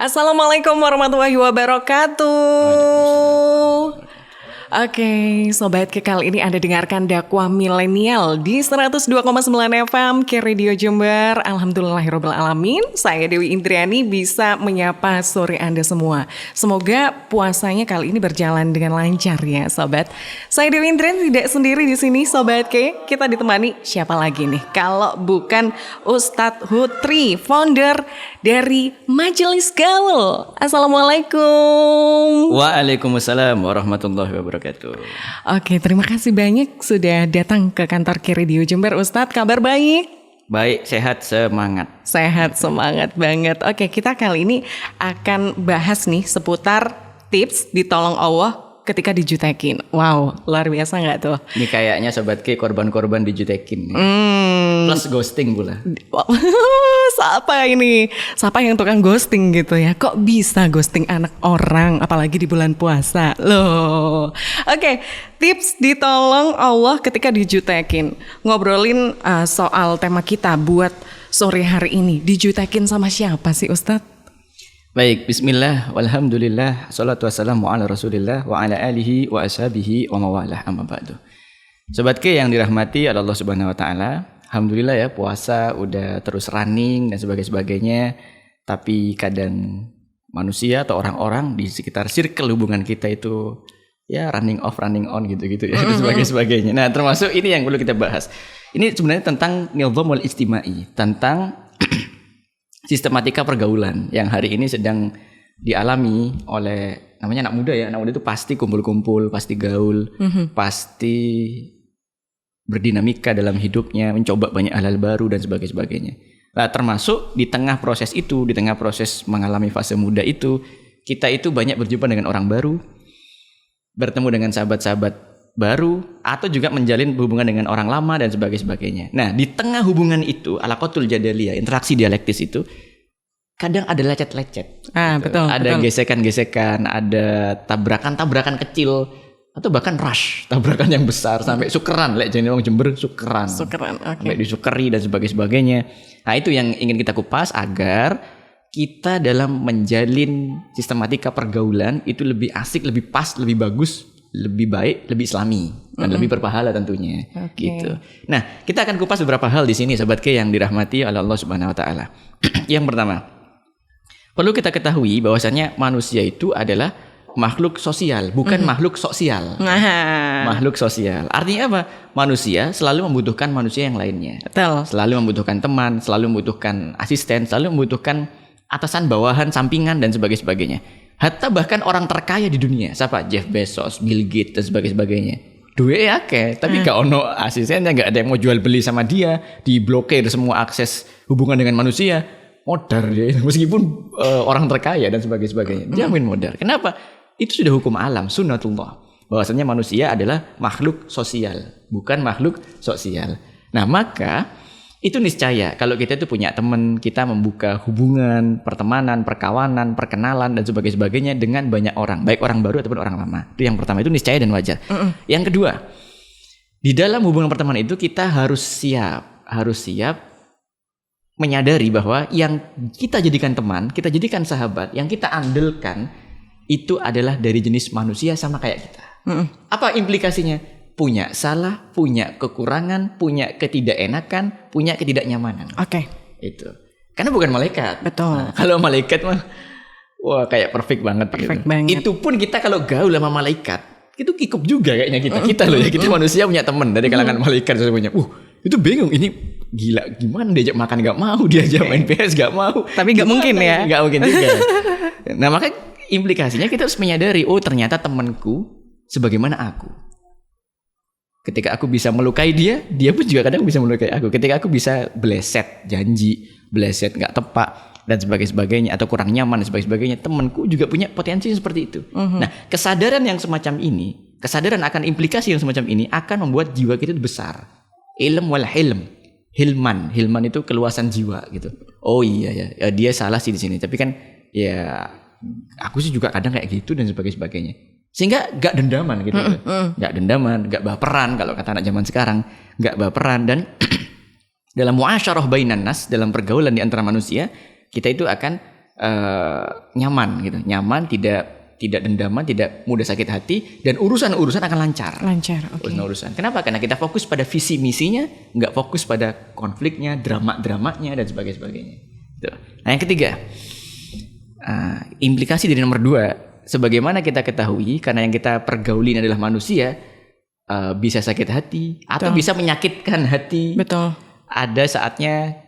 Assalamualaikum warahmatullahi wabarakatuh. Oke, Sobat Ke, kali ini Anda dengarkan dakwah milenial di 102,9 FM Ke Radio Jember. Alhamdulillahirrahmanirrahim. Saya Dewi Indriani bisa menyapa sore Anda semua. Semoga puasanya kali ini berjalan dengan lancar ya Sobat. Saya Dewi Indriani tidak sendiri di sini Sobat Ke. Kita ditemani siapa lagi nih kalau bukan Ustadz Hutri, founder dari Majelis Gaul. Assalamualaikum. Waalaikumsalam warahmatullahi wabarakatuh. Oke, terima kasih banyak sudah datang ke kantor Ke Radio Jember. Ustadz, kabar baik? Baik, sehat, semangat. Sehat, semangat banget. Oke, kita kali ini akan bahas nih seputar tips ditolong Allah ketika dijutekin. Wow, luar biasa nggak tuh? Ini kayaknya Sobat Ke korban-korban dijutekin. Plus ghosting pula. Siapa ini? Siapa yang tukang ghosting gitu ya? Kok bisa ghosting anak orang? Apalagi di bulan puasa. Loh. Oke, tips ditolong Allah ketika dijutekin. Ngobrolin soal tema kita buat sore hari ini. Dijutekin sama siapa sih Ustadz? Baik, bismillah, walhamdulillah, salatu wassalamu ala rasulillah, wa ala alihi wa ashabihi wa mawalah, amma ba'du. Sobat Ke yang dirahmati oleh Allah subhanahu wa ta'ala, alhamdulillah ya puasa udah terus running dan sebagainya. Tapi kadang manusia atau orang-orang di sekitar circle hubungan kita itu ya running off, running on gitu-gitu ya, dan sebagainya. Nah termasuk ini yang perlu kita bahas. Ini sebenarnya tentang nizamul ijtimai, tentang sistematika pergaulan yang hari ini sedang dialami oleh namanya anak muda ya. Anak muda itu pasti kumpul-kumpul, pasti gaul, pasti berdinamika dalam hidupnya, mencoba banyak hal-hal baru dan sebagainya. Nah, termasuk di tengah proses itu, di tengah proses mengalami fase muda itu, kita itu banyak berjumpa dengan orang baru, bertemu dengan sahabat-sahabat baru, atau juga menjalin hubungan dengan orang lama dan sebagainya. Nah, di tengah hubungan itu, alaqatul jadaliyah, interaksi dialektis itu, kadang ada lecet-lecet. Betul. Ada gesekan-gesekan, ada tabrakan-tabrakan kecil, atau bahkan rush, tabrakan yang besar sampai sukeran, jadi orang Jember sukeran. Okay. Sampai disukeri dan sebagainya. Nah, itu yang ingin kita kupas agar kita dalam menjalin sistematika pergaulan itu lebih asik, lebih pas, lebih bagus, lebih baik, lebih islami dan lebih berpahala tentunya. Gitu. Nah, kita akan kupas beberapa hal di sini Sobat Ke yang dirahmati oleh Allah Subhanahu wa taala. Yang pertama, perlu kita ketahui bahwasannya manusia itu adalah makhluk sosial, bukan makhluk sosial. Makhluk sosial. Artinya apa? Manusia selalu membutuhkan manusia yang lainnya. Betul. Selalu membutuhkan teman, selalu membutuhkan asisten, selalu membutuhkan atasan, bawahan, sampingan dan sebagainya. Hatta bahkan orang terkaya di dunia, siapa? Jeff Bezos, Bill Gates dan sebagainya. Duit ya tapi gak ono asistennya, gak ada yang mau jual beli sama dia, diblokir semua akses hubungan dengan manusia. Modar dia, meskipun orang terkaya dan sebagainya. Jamin modar. Kenapa? Itu sudah hukum alam, sunnatullah. Bahwasanya manusia adalah makhluk sosial, bukan makhluk sosial. Nah, maka itu niscaya kalau kita itu punya teman, kita membuka hubungan, pertemanan, perkawanan, perkenalan dan sebagainya dengan banyak orang, baik orang baru ataupun orang lama. Itu yang pertama, itu niscaya dan wajar. Yang kedua, di dalam hubungan pertemanan itu kita harus siap menyadari bahwa yang kita jadikan teman, kita jadikan sahabat, yang kita andalkan itu adalah dari jenis manusia sama kayak kita. Apa implikasinya? Punya salah, punya kekurangan, punya ketidakenakan, punya ketidaknyamanan. Oke. Itu. Karena bukan malaikat. Betul. Nah, kalau malaikat mah wah kayak perfect banget. Banget. Itu pun kita kalau gaul sama malaikat, itu kikup juga kayaknya kita loh ya. Kita manusia punya teman dari kalangan malaikat semuanya. Itu bingung, ini gila gimana diajak makan gak mau, diajak main PS gak mau. Tapi gak mungkin ya. Gak mungkin juga. Nah, makanya implikasinya kita harus menyadari, oh ternyata temanku sebagaimana aku. Ketika aku bisa melukai dia, dia pun juga kadang bisa melukai aku. Ketika aku bisa bleset janji, bleset gak tepat dan sebagainya, atau kurang nyaman dan sebagainya, temanku juga punya potensi seperti itu. Nah, kesadaran yang semacam ini, kesadaran akan implikasi yang semacam ini akan membuat jiwa kita itu besar. Ilm wal hilm. Hilman itu keluasan jiwa gitu. Oh iya ya, dia salah sih di sini. Tapi kan ya aku sih juga kadang kayak gitu dan sebagainya. Sehingga gak dendaman gitu. Gak dendaman, gak baperan kalau kata anak zaman sekarang. Gak baperan. Dan dalam muasyarah bainan nas, dalam pergaulan di antara manusia, kita itu akan nyaman gitu, nyaman, tidak dendaman, tidak mudah sakit hati, dan urusan akan lancar. Oke. Urusan. Kenapa? Karena kita fokus pada visi misinya, nggak fokus pada konfliknya, dramanya dan sebagainya. Gitu. Nah yang ketiga, implikasi dari nomor 2, sebagaimana kita ketahui, karena yang kita pergaulin adalah manusia, bisa sakit hati atau bisa menyakitkan hati. Betul. Ada saatnya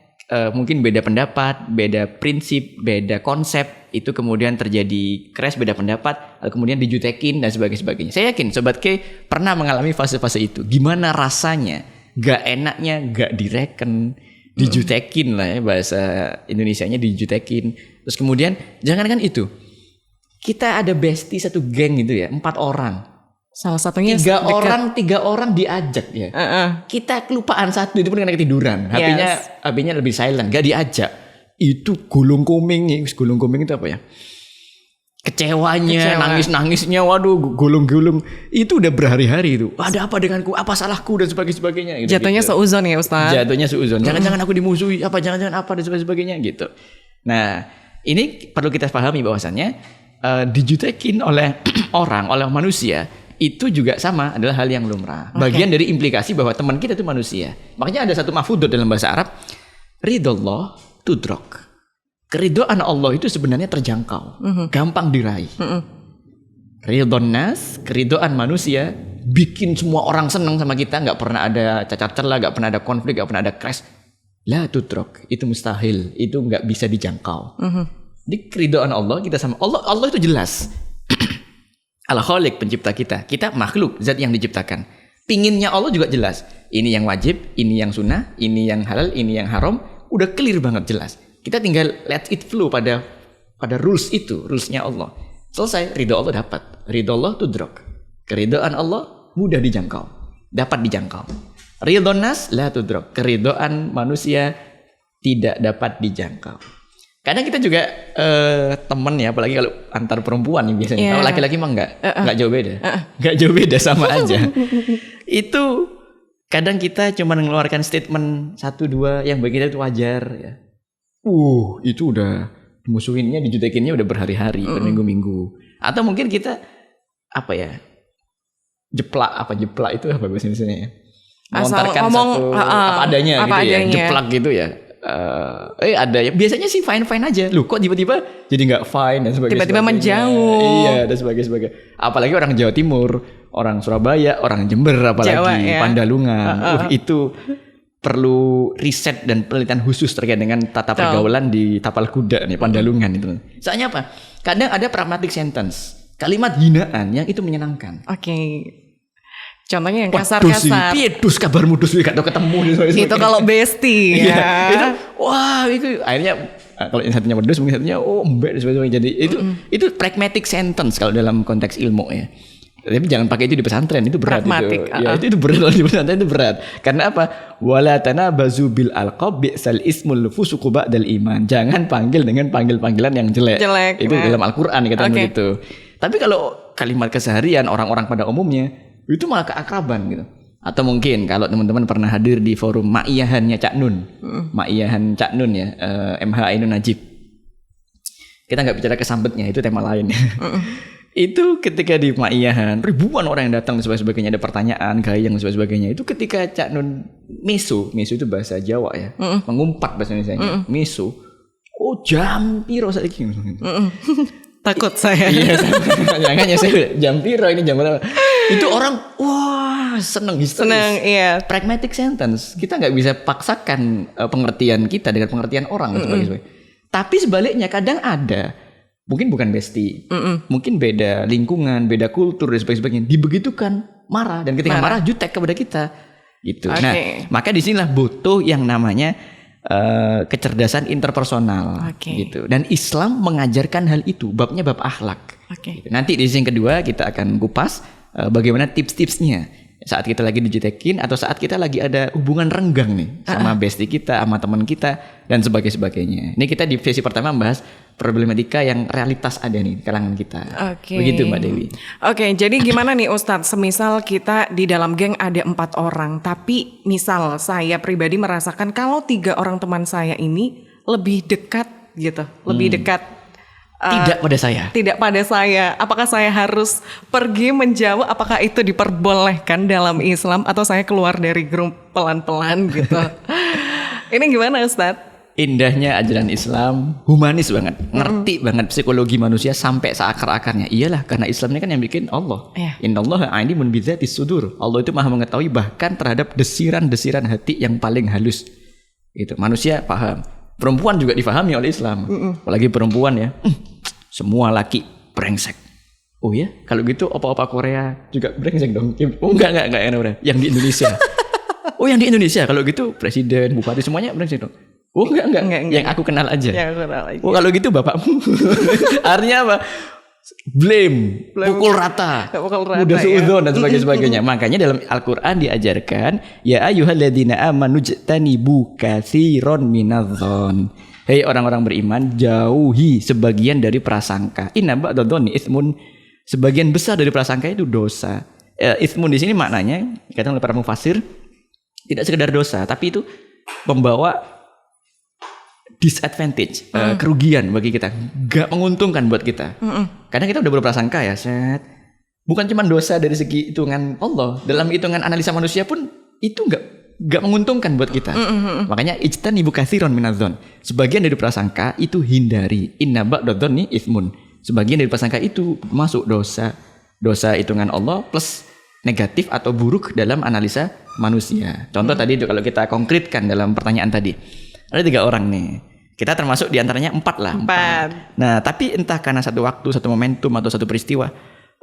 mungkin beda pendapat, beda prinsip, beda konsep, itu kemudian terjadi crash, beda pendapat, kemudian dijutekin dan sebagainya. Saya yakin Sobat K pernah mengalami fase-fase itu. Gimana rasanya? Gak enaknya, gak direken, dijutekin lah ya, bahasa Indonesianya dijutekin. Terus kemudian jangankan itu, kita ada bestie satu geng gitu ya, 4 orang. Salah satunya 3 orang diajak ya. Kita kelupaan satu, itu pun karena ketiduran. HP-nya lebih silent, gak diajak. Itu gulung koming itu apa ya? Kecewa. Nangis-nangisnya, waduh, gulung-gulung. Itu udah berhari-hari itu. Ada apa denganku? Apa salahku dan sebagainya gitu. Jatuhnya seuzon ya Ustaz. Jatuhnya seuzon. Jangan-jangan aku dimusuhi, jangan-jangan apa dan sebagainya gitu. Nah, ini perlu kita pahami bahwasannya dijutekin oleh orang, oleh manusia, itu juga sama, adalah hal yang lumrah. Bagian dari implikasi bahwa teman kita itu manusia. Makanya ada satu mafudot dalam bahasa Arab, ridallah tudrok. Keridhaan Allah itu sebenarnya terjangkau, gampang diraih. Ridon nas, keridhaan manusia, bikin semua orang senang sama kita, nggak pernah ada cacat celah, nggak pernah ada konflik, nggak pernah ada crash. La tudrok, itu mustahil, itu nggak bisa dijangkau. Di keridhaan Allah, kita sama Allah itu jelas. Al-Khaliq, pencipta kita makhluk, zat yang diciptakan. Pinginnya Allah juga jelas. Ini yang wajib, ini yang sunnah, ini yang halal, ini yang haram. Udah clear banget, jelas. Kita tinggal let it flow pada rules itu, rulesnya Allah. Selesai, ridho Allah dapat. Ridho Allah tudrok. Keridhaan Allah mudah dijangkau, dapat dijangkau. Ridho nas la tudrok. Keridhaan manusia tidak dapat dijangkau. Kadang kita juga temen ya, apalagi kalau antar perempuan nih biasanya. Kalau laki-laki mah enggak jauh beda. Enggak jauh beda, sama aja. Itu kadang kita cuma mengeluarkan statement 1-2 yang bagi kita itu wajar ya. Itu udah musuhinnya, dijutekinnya udah berhari-hari, berminggu-minggu. Atau mungkin kita jeplak itu apa bahasa Indonesia ya? Melontarkan satu apa adanya gitu ya, jeplak gitu ya. Ada ya, biasanya sih fine aja. Loh kok tiba-tiba jadi nggak fine dan sebagainya. Tiba-tiba menjauh. Iya dan sebagainya. Apalagi orang Jawa Timur, orang Surabaya, orang Jember, apalagi Jawa, ya? Pandalungan. Itu perlu riset dan penelitian khusus terkait dengan tata pergaulan di tapal kuda nih, Pandalungan itu. Soalnya apa? Kadang ada pragmatic sentence, kalimat hinaan yang itu menyenangkan. Contohnya yang kasar-kasar. Dus kabarmu dus gak tau ketemu. Itu kalau bestie ya. Itu akhirnya kalau yang satunya pedus, mungkin satunya mbak dan sebagainya. Jadi itu pragmatic sentence kalau dalam konteks ilmu ya. Tapi jangan pakai itu di pesantren, itu berat. Pragmatic, itu berat kalau di pesantren, itu berat. Karena apa? Wala tanabazu bil alqab bi'sal ismul fusuqu ba'dal iman. Jangan panggil dengan panggilan yang jelek. Itu dalam Al-Qur'an dikatakan begitu. Tapi kalau kalimat keseharian orang-orang pada umumnya itu malah keakraban gitu. Atau mungkin kalau teman-teman pernah hadir di forum Ma'iyahannya Cak Nun. Ma'iyahan Cak Nun ya, MH Ainun Najib. Kita nggak bicara kesambetnya, itu tema lain. Itu ketika di Ma'iyahan, ribuan orang yang datang dan sebagainya, ada pertanyaan, gayang dan sebagainya. Itu ketika Cak Nun mesu itu bahasa Jawa ya, mengumpat bahasa Indonesia. Mesu, jam piro saiki. Takut saya. Iya, jangan ya, saya jam piro ini, jam berapa. Itu orang seneng histeris. Iya. Pragmatic sentence. Kita nggak bisa paksakan pengertian kita dengan pengertian orang dan sebagainya. Tapi sebaliknya kadang ada, mungkin bukan bestie, mungkin beda lingkungan, beda kultur dan sebagainya, dibegitukan marah, dan ketika marah jutek kepada kita gitu. Nah, maka disinilah butuh yang namanya kecerdasan interpersonal gitu. Dan Islam mengajarkan hal itu, babnya bab akhlak. Gitu. Nanti di sesi kedua kita akan kupas bagaimana tips-tipsnya saat kita lagi dijutekin atau saat kita lagi ada hubungan renggang nih sama bestie kita, sama teman kita dan sebagainya. Ini kita di sesi pertama membahas problematika yang realitas ada nih di kalangan kita. Begitu Mbak Dewi. Jadi gimana nih Ustadz, semisal kita di dalam geng ada 4 orang, tapi misal saya pribadi merasakan kalau 3 orang teman saya ini lebih dekat gitu, lebih dekat Tidak pada saya. Tidak pada saya. Apakah saya harus pergi menjauh? Apakah itu diperbolehkan dalam Islam atau saya keluar dari grup pelan-pelan gitu? Ini gimana Ustadz? Indahnya ajaran Islam, humanis banget, ngerti banget psikologi manusia sampai seakar-akarnya. Iyalah, karena Islam ini kan yang bikin Allah. Innallaha alimun bizatis sudur. Allah itu maha mengetahui bahkan terhadap desiran-desiran hati yang paling halus. Gitu. Manusia paham. Perempuan juga difahami oleh Islam. Apalagi perempuan ya. Semua laki brengsek. Oh ya, kalau gitu opa-opa Korea juga brengsek dong. Oh enggak. Yang di Indonesia. Oh yang di Indonesia kalau gitu presiden, bupati semuanya brengsek dong. Oh enggak. Yang aku kenal aja. Oh kalau gitu bapakmu. Artinya apa? Blame. Pukul rata. Udah suudzon dan sebagainya. Makanya dalam Al-Quran diajarkan, ya ayyuhalladzina amanu jtanibu katsiron minadh-dhon. Hei orang-orang beriman, jauhi sebagian dari prasangka. Inna ba'dadh-dhonni itsmun. Sebagian besar dari prasangka itu dosa. Itsmun di sini maknanya kata oleh para mufasir tidak sekedar dosa, tapi itu membawa disadvantage, kerugian bagi kita, gak menguntungkan buat kita. Kadang kita udah berprasangka ya, bukan cuma dosa dari segi hitungan Allah, dalam hitungan analisa manusia pun itu gak menguntungkan buat kita. Makanya ijtanibu katsiron minadh-dhon. Sebagian dari prasangka itu hindari. Inna ba'dadh-dhonni itsmun. Sebagian dari prasangka itu masuk dosa hitungan Allah plus negatif atau buruk dalam analisa manusia. Contoh tadi itu kalau kita konkretkan dalam pertanyaan tadi. Ada 3 orang nih. Kita termasuk diantaranya 4 lah. 4. Nah, tapi entah karena satu waktu, satu momentum atau satu peristiwa,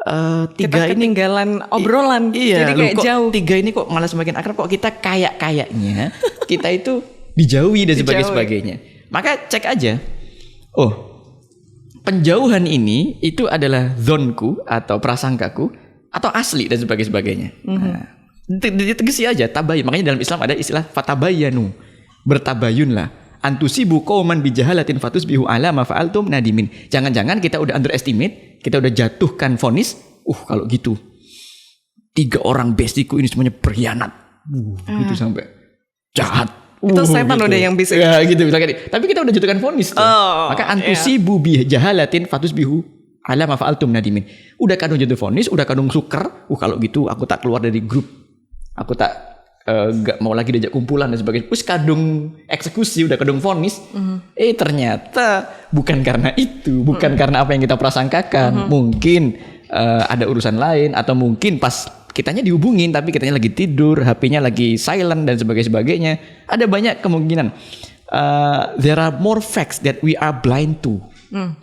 3 kita ini ketinggalan obrolan. Iya, jadi kayak jauh. 3 ini kok malah semakin akrab. Kok kita kayaknya kita itu dijauhi dan sebagainya. Maka cek aja. Oh, penjauhan ini itu adalah zonku atau prasangkaku atau asli dan sebagainya. Nah, ditegesi aja tabayun. Makanya dalam Islam ada istilah fatabayanu. Bertabayunlah. Antusibu qauman bijahalatin fatusbihu ala ma fa'altum nadimin. Jangan-jangan kita udah underestimate, kita udah jatuhkan vonis. Kalau gitu 3 orang bestiku ini semuanya berkhianat. Gitu sampai jahat. Itu setan gitu. Udah yang bisa. Ya gitu misalkan. Tapi kita udah jatuhkan vonis tuh. Maka antusibu bijahalatin fatusbihu ala ma fa'altum nadimin. Udah kadung jatuh vonis, udah kadung suker. Kalau gitu aku tak keluar dari grup. Aku tak gak mau lagi diajak kumpulan dan sebagainya. Terus kadung eksekusi, udah kadung vonis. Ternyata bukan karena itu, bukan karena apa yang kita prasangkakan. Mungkin ada urusan lain, atau mungkin pas kitanya dihubungin tapi kitanya lagi tidur, HP-nya lagi silent dan sebagainya. Ada banyak kemungkinan. There are more facts that we are blind to.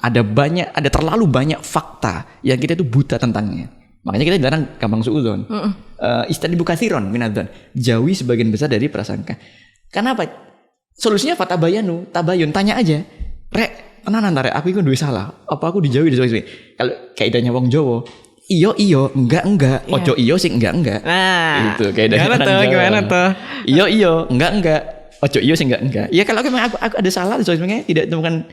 Ada terlalu banyak fakta yang kita itu buta tentangnya. Makanya kita dilarang gampang suudzon. Istanibu katsiron minadh-dhon. Jauhi sebagian besar dari prasangka. Kenapa? Solusinya tabayun. Tanya aja. Rek, tenanan ta rek, aku iku duwe salah. Apa aku dijauhi dan sebagainya. Kalau kaidahnya wong Jawa, iyo, enggak. Ojo iyo sing enggak. Nah, gitu kaidahnya. Gimana tuh? Iyo, enggak. Ojo iyo sing enggak. Ya kalau memang aku ada salah dan sebagainya, tidak ditemukan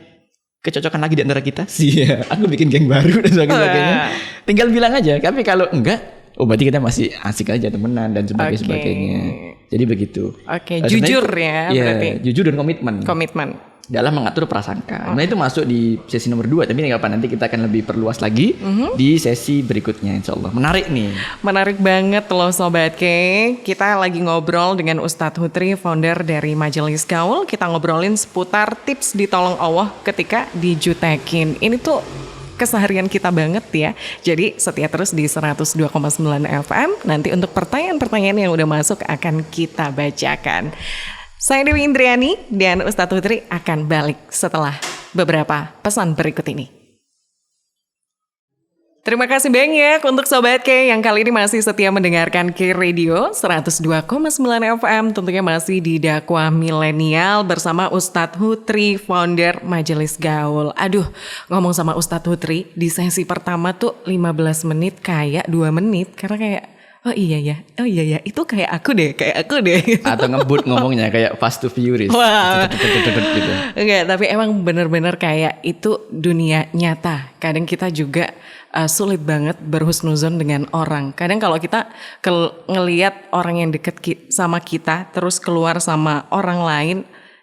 kecocokan lagi di antara kita sih, aku bikin geng baru dan sebagainya. Tinggal bilang aja. Tapi kalau enggak, berarti kita masih asik aja temenan dan sebagainya. Jadi begitu. Jujur ya berarti. Jujur dan komitmen dalam mengatur prasangka. Nah itu masuk di sesi nomor 2. Tapi ini kapan nanti kita akan lebih perluas lagi di sesi berikutnya, insyaallah. Menarik nih. Menarik banget loh Sobat K. Kita lagi ngobrol dengan Ustadz Hutri, founder dari Majelis Gaul. Kita ngobrolin seputar tips ditolong Allah ketika dijutekin. Ini tuh keseharian kita banget ya. Jadi setia terus di 102,9 FM. Nanti untuk pertanyaan-pertanyaan yang udah masuk akan kita bacakan. Saya Dewi Indriani dan Ustadz Hutri akan balik setelah beberapa pesan berikut ini. Terima kasih banyak untuk Sobat K yang kali ini masih setia mendengarkan K Radio 102,9 FM. Tentunya masih di Dakwah Milenial bersama Ustadz Hutri, founder Majelis Gaul. Aduh, ngomong sama Ustadz Hutri di sesi pertama tuh 15 menit kayak 2 menit. Karena kayak oh iya ya, itu kayak aku deh. Atau ngebut ngomongnya kayak Fast to Furious. Wah. Gitu. Enggak, tapi emang bener-bener kayak itu dunia nyata. Kadang kita juga sulit banget berhusnuzon dengan orang. Kadang kalau kita ngelihat orang yang deket sama kita terus keluar sama orang lain,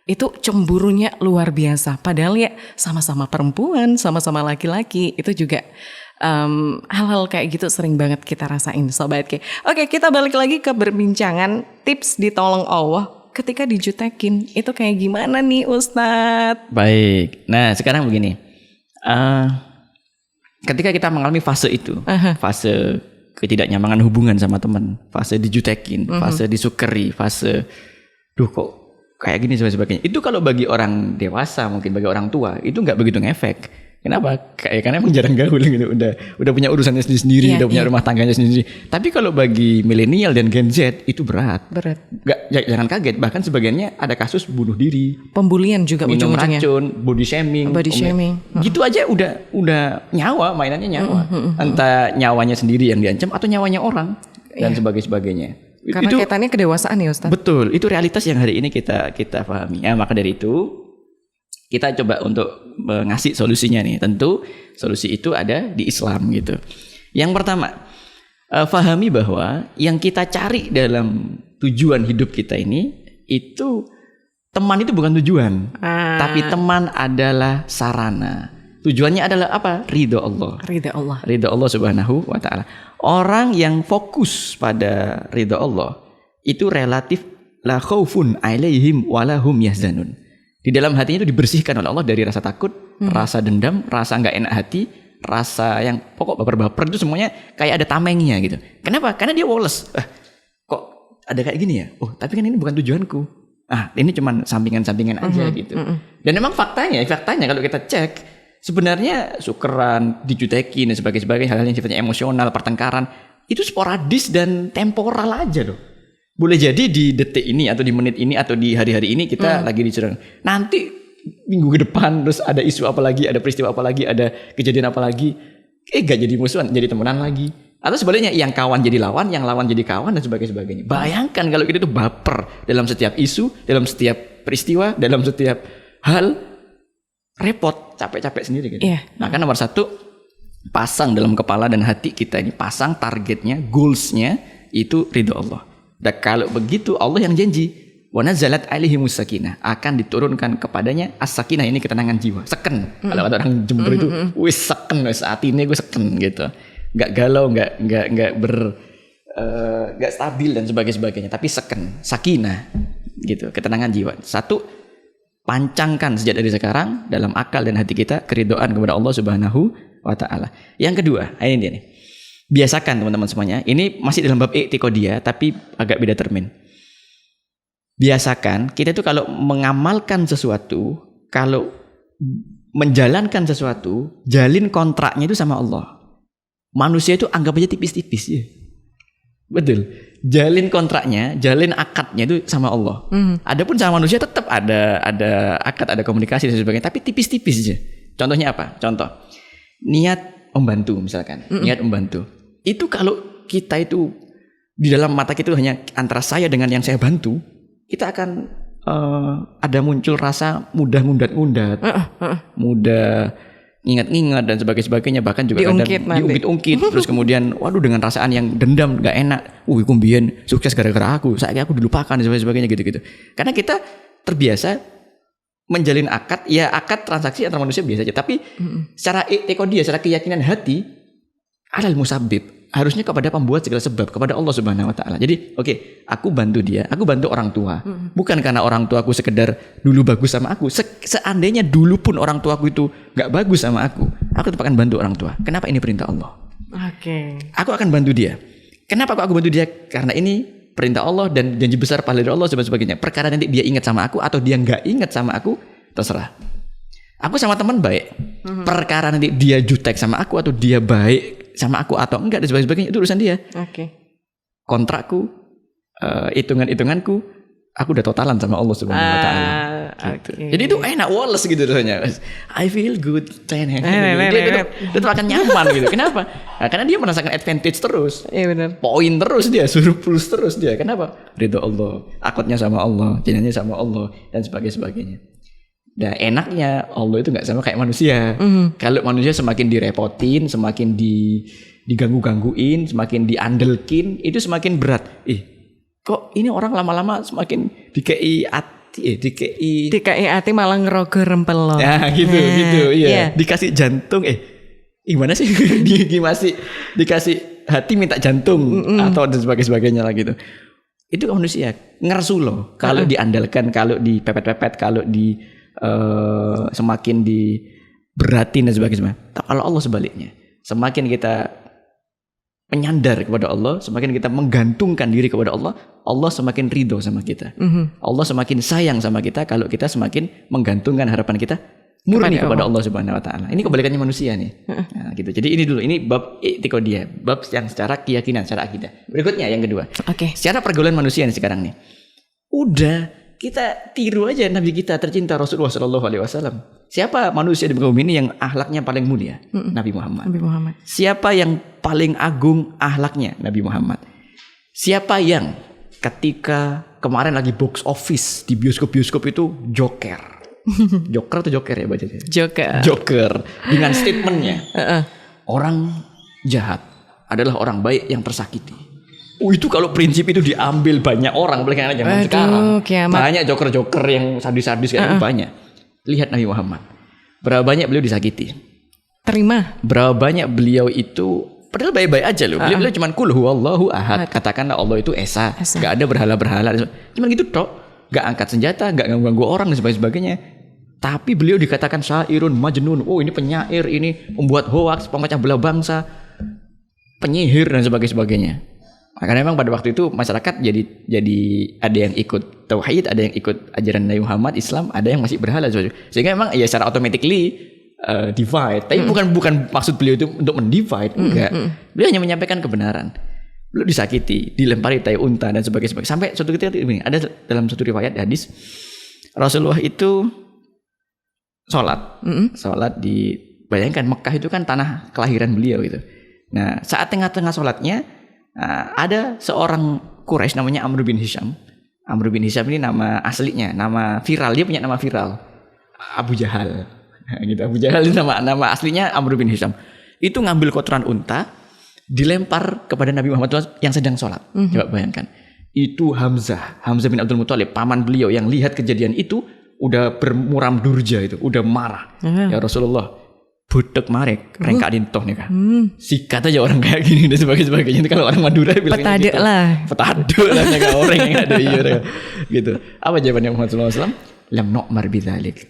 itu cemburunya luar biasa. Padahal ya sama-sama perempuan, sama-sama laki-laki. Itu juga hal-hal kayak gitu sering banget kita rasain Sobat K. Oke, kita balik lagi ke berbincangan tips ditolong Allah ketika dijutekin. Itu kayak gimana nih Ustadz? Baik, nah sekarang begini. Ketika kita mengalami fase itu, fase ketidaknyamanan hubungan sama teman, fase dijutekin, fase disukeri, fase duh kok kayak gini sebagainya. Itu kalau bagi orang dewasa, mungkin bagi orang tua, itu nggak begitu ngefek. Kenapa? Karena emang jarang gaul gitu. Udah punya urusannya sendiri, udah punya rumah tangganya sendiri. Tapi kalau bagi milenial dan Gen Z itu berat. Jangan kaget, bahkan sebagiannya ada kasus bunuh diri, pembulian juga, minum ujung-ujungnya, racun, body shaming. Gitu aja udah nyawa, mainannya nyawa. Entah nyawanya sendiri yang diancam atau nyawanya orang dan sebagainya. Karena itu kaitannya kedewasaan ya Ustaz. Betul, itu realitas yang hari ini kita pahami. Ya, maka dari itu kita coba untuk ngasih solusinya nih. Tentu solusi itu ada di Islam gitu. Yang pertama, fahami bahwa yang kita cari dalam tujuan hidup kita ini, itu teman itu bukan tujuan, tapi teman adalah sarana. Tujuannya adalah apa? Ridho Allah. Ridho Allah Subhanahu wa ta'ala. Orang yang fokus pada ridho Allah itu relatif la khaufun alaihim walahum yahzanun. Di dalam hatinya itu dibersihkan oleh Allah dari rasa takut, rasa dendam, rasa nggak enak hati, rasa yang pokok baper-baper itu semuanya kayak ada tamengnya gitu. Kenapa? Karena dia woles. Kok ada kayak gini ya? Oh, tapi kan ini bukan tujuanku. Ini cuma sampingan-sampingan aja gitu. Dan memang faktanya kalau kita cek, sebenarnya sukeran, dijutekin dan sebagainya, hal-hal yang sifatnya emosional, pertengkaran, itu sporadis dan temporal aja loh. Boleh jadi di detik ini atau di menit ini atau di hari-hari ini kita lagi diserang. Nanti minggu ke depan terus ada isu apa lagi, ada peristiwa apa lagi, ada kejadian apa lagi. Gak jadi musuhan, jadi temenan lagi. Atau sebaliknya, yang kawan jadi lawan, yang lawan jadi kawan dan sebagainya. Bayangkan kalau kita itu baper dalam setiap isu, dalam setiap peristiwa, dalam setiap hal, repot, capek-capek sendiri gitu. Maka nomor satu, pasang dalam kepala dan hati kita ini, pasang targetnya, goalsnya itu ridho Allah. Dan kalau begitu Allah yang janji, wa nazalat alaihimus sakinah, akan diturunkan kepadanya as-sakinah, ini ketenangan jiwa, seken. Kalau kata orang Jember itu, wis seken, wis hati ini gue seken gitu. Enggak galau, enggak stabil dan sebagainya, tapi seken, sakinah gitu, ketenangan jiwa. Satu, pancangkan sejak dari sekarang dalam akal dan hati kita keridhaan kepada Allah Subhanahu wa ta'ala. Yang kedua, ini dia nih. Biasakan teman-teman semuanya, ini masih dalam bab i'tiqadiyah tapi agak beda termin. Biasakan kita itu kalau mengamalkan sesuatu, kalau menjalankan sesuatu, jalin kontraknya itu sama Allah. Manusia itu anggap aja tipis-tipis ya. Betul. Jalin kontraknya, jalin akadnya itu sama Allah. Adapun sama manusia tetap ada akad, ada komunikasi dan sebagainya, tapi tipis-tipis aja. Contohnya apa? Contoh, niat membantu misalkan, niat membantu. Itu kalau kita itu di dalam mata kita hanya antara saya dengan yang saya bantu, kita akan ada muncul rasa mudah ngundat-ngundat, mudah ngingat-ngingat dan sebagainya, bahkan juga diungkit-ungkit terus kemudian waduh dengan rasaan yang dendam, gak enak. Iku mbiyen sukses gara-gara aku, saya aku dilupakan dan sebagainya gitu-gitu. Karena kita terbiasa menjalin akad, ya akad transaksi antar manusia biasa aja, tapi secara i'tiqadiyah, secara keyakinan hati alal musabbib, harusnya kepada pembuat segala sebab, kepada Allah Subhanahu wa ta'ala. Jadi aku bantu dia, aku bantu orang tua. Bukan karena orang tua aku sekedar dulu bagus sama aku. Seandainya dulu pun orang tua aku itu gak bagus sama aku tetap akan bantu orang tua. Kenapa? Ini perintah Allah. Aku akan bantu dia. Kenapa aku bantu dia? Karena ini perintah Allah dan janji besar pahala dari Allah sebagainya. Perkara nanti dia ingat sama aku atau dia gak ingat sama aku, terserah. Aku sama teman baik. Perkara nanti dia jutek sama aku atau dia baik sama aku atau enggak dan sebagainya, itu urusan dia. Kontrakku, hitunganku, aku udah totalan sama Allah Subhanahu wa ta'ala. Gitu. Jadi itu enak, woles gitu rasanya. I feel good. Dia tetap akan nyaman gitu. Kenapa? Karena dia merasakan advantage terus. Iya benar. Poin terus dia, surplus terus dia. Kenapa? Ridho Allah, akadnya sama Allah, jinanya sama Allah dan sebagainya. Nah enaknya Allah itu gak sama kayak manusia. Kalau manusia semakin direpotin, semakin diganggu-gangguin, semakin diandelkin, itu semakin berat. Kok ini orang lama-lama semakin dikei DKI ati malah ngerogo rempel lo. Ya gitu iya. Dikasih jantung gimana sih? Dikasih hati minta jantung atau dan sebagainya lah gitu. Itu manusia ngersu loh kalau diandalkan, kalau dipepet-pepet, kalau semakin diberatin dan sebagainya. Kalau Allah sebaliknya, semakin kita menyandar kepada Allah, semakin kita menggantungkan diri kepada Allah, Allah semakin ridho sama kita. Allah semakin sayang sama kita kalau kita semakin menggantungkan harapan kita murni kepada Allah Subhanahu wa taala. Ini kebalikannya manusia nih. Nah, gitu. Jadi ini bab i'tiqadiyah, bab yang secara keyakinan, secara akidah. Berikutnya yang kedua. Secara pergaulan manusia nih sekarang nih. Udah kita tiru aja Nabi kita tercinta Rasulullah sallallahu alaihi wasallam. Siapa manusia di bumi ini yang akhlaknya paling mulia? Nabi Muhammad. Siapa yang paling agung akhlaknya? Nabi Muhammad. Siapa yang ketika kemarin lagi box office di bioskop-bioskop itu Joker atau Joker ya bacanya? Joker dengan statementnya orang jahat adalah orang baik yang tersakiti. Itu kalau prinsip itu diambil banyak orang, apalagi anak zaman sekarang. Banyak joker-joker yang sadis-sadis kayak banyak. Lihat Nabi Muhammad. Berapa banyak beliau disakiti. Terima. Berapa banyak beliau itu padahal baik-baik aja loh. Beliau cuma qul huwallahu ahad. Katakanlah Allah itu esa. Gak ada berhala-berhala. Cuma gitu tok. Gak angkat senjata, gak ganggu orang dan sebagainya. Tapi beliau dikatakan syairun majnun. Oh ini penyair, ini membuat hoaks, pemecah belah bangsa, penyihir dan sebagainya. Karena memang pada waktu itu masyarakat jadi ada yang ikut tauhid, ada yang ikut ajaran Nabi Muhammad Islam, ada yang masih berhala. Sehingga memang ya secara automatically divide. Tapi bukan maksud beliau itu untuk mendivide, enggak. Beliau hanya menyampaikan kebenaran. Beliau disakiti, dilempari tai unta dan sebagainya. Sampai suatu ketika ini ada dalam satu riwayat hadis Rasulullah itu sholat bayangkan Mekah itu kan tanah kelahiran beliau gitu. Nah saat tengah-tengah sholatnya ada seorang Quraisy namanya Amr bin Hisham. Amr bin Hisham ini nama aslinya, nama viral, dia punya nama viral Abu Jahal. Gitu, Abu Jahal itu nama aslinya Amr bin Hisham. Itu ngambil kotoran unta, dilempar kepada Nabi Muhammad yang sedang sholat. Coba bayangkan. Itu Hamzah bin Abdul Muthalib, paman beliau yang lihat kejadian itu udah bermuram durja itu, udah marah. Ya Rasulullah, budek marek, rengkain toh nih kan. Sikat aja orang kayak gini dan sebagainya. Itu kalau orang Madura bilangnya gitu. Petaduk lah kayak orang yang ada gitu. Apa jawabannya Muhammad SAW? Lam nu'mar bidzalik.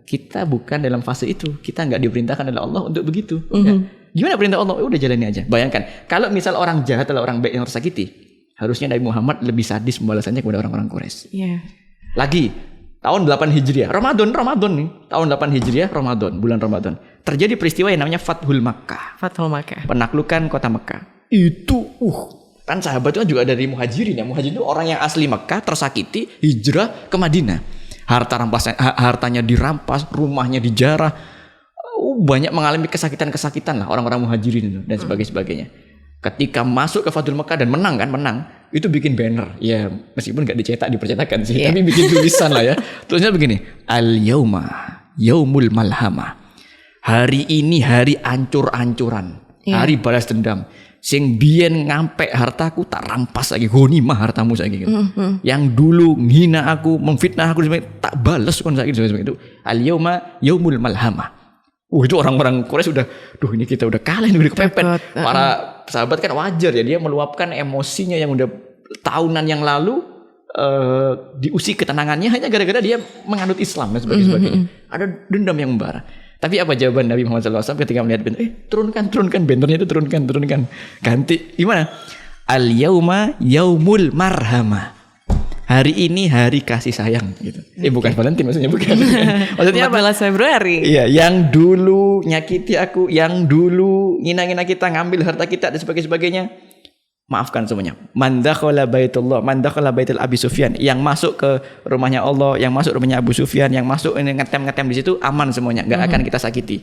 Kita bukan dalam fase itu. Kita enggak diperintahkan oleh Allah untuk begitu. Ya. Gimana perintah Allah? Udah jalani aja. Bayangkan, kalau misal orang jahat adalah orang baik yang tersakiti, harusnya Nabi Muhammad lebih sadis pembalasannya kepada orang-orang Quraisy. Lagi tahun 8 Hijriah, Ramadan nih. Tahun 8 Hijriah, bulan Ramadan. Terjadi peristiwa yang namanya Fathul Makkah. Penaklukan kota Mekah. Itu kan sahabat itu kan juga dari Muhajirin ya. Muhajirin itu orang yang asli Mekah, tersakiti, hijrah ke Madinah. Hartanya dirampas, rumahnya dijarah. Banyak mengalami kesakitan lah orang-orang Muhajirin itu dan sebagainya. Ketika masuk ke Fathul Makkah dan menang. Itu bikin banner. Ya, meskipun enggak dicetak di percetakan sih, tapi bikin tulisan lah ya. Tulisannya begini, Al-yauma yaumul malhamah. Hari ini hari ancur-ancuran, hari balas dendam. Sing biyen ngampek hartaku tak rampas lagi, ghanimah hartamu saiki gitu. Yang dulu menghina aku, memfitnah aku tak balas kon saiki itu. Al-yauma yaumul malhamah. Itu orang-orang Quraisy udah, ini kita udah kalah, udah kepepet. Para sahabat kan wajar ya, dia meluapkan emosinya yang udah tahunan yang lalu diusik ketenangannya hanya gara-gara dia menganut Islam dan sebagainya. Ada dendam yang membara. Tapi apa jawaban Nabi Muhammad SAW ketika melihat banner? Turunkan bannernya itu turunkan. Ganti. Gimana? Al-yauma yaumul marhamah. Hari ini hari kasih sayang gitu. Bukan Valentine maksudnya, bukan. Maksudnya 14 Februari. Iya, yang dulu nyakiti aku, yang dulu ngina-ngina kita, ngambil harta kita dan sebagainya. Maafkan semuanya. Man dakhala baitul Abi Sufyan, yang masuk ke rumahnya Allah, yang masuk rumahnya Abu Sufyan, yang masuk ini ngetem di situ aman semuanya, enggak akan kita sakiti